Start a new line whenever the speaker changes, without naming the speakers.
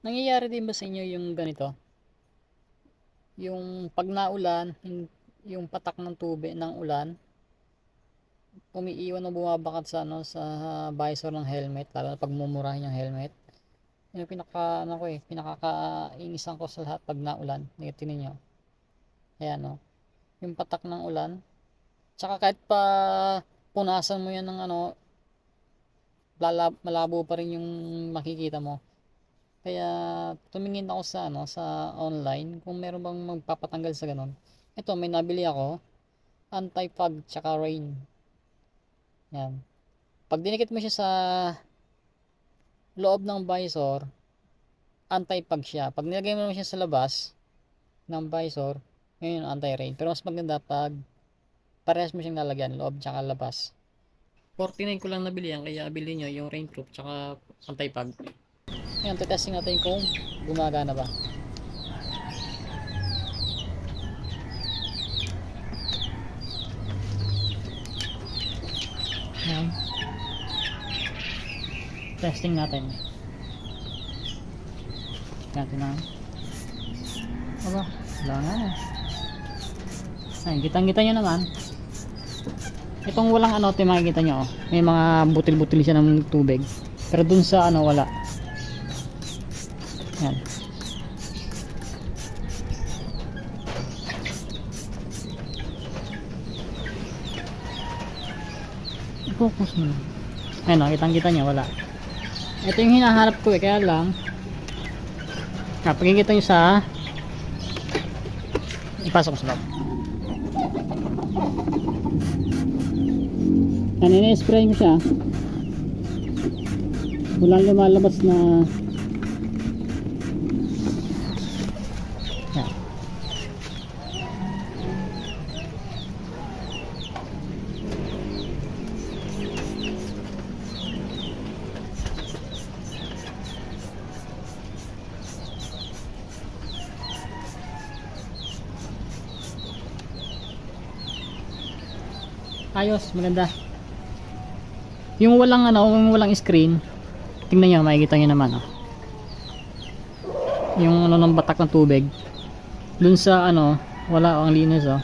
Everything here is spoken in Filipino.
Nangyayari din ba sa inyo yung ganito? Yung pag naulan, yung patak ng tubig ng ulan, umiiwan o bumabakat sa ano sa visor ng helmet, lalo na pag mumurahin yung helmet. Yun yung pinaka ano ko pinakakainisan ko sa lahat pag naulan. Tingnan niyo. Ayan no. Yung patak ng ulan. Tsaka kahit pa punasan mo yan ng ano, malabo pa rin yung makikita mo. Kaya tumingin ako sa ano sa online kung meron bang magpapatanggal sa ganun. Ito may nabili ako, anti-fog tsaka rain. Yan. Pag dinikit mo siya sa loob ng visor, anti-fog siya. Pag nilagay mo naman siya sa labas ng visor, ngayon anti-rain. Pero mas maganda pag parehas mo siyang lalagyan, loob tsaka labas. 49 ko lang nabili yan, kaya bili nyo yung rainproof tsaka anti-fog. Ngayon, testing natin kung gumagana ba. Ngayon, testing natin. Natin na. Aba, wala nga na. Ay, kitang-kita nyo naman. Itong walang ano, makikita nyo. Oh. May mga butil-butil siya ng tubig. Pero dun sa ano, wala. Yan. I-focus mo na. Ayun o, kitang-kita nyo, wala. Ito yung hinaharap ko kaya lang. Pagkikita nyo sa ipasok ko sa loob. Kanina spray mo siya. Walang lumalabas na yan. Ayos, maganda. Yung walang ano, yung walang screen, tingnan niyo, makikita niyo naman oh. Yung ano ng batak ng tubig. Dun sa ano, wala ang linis oh.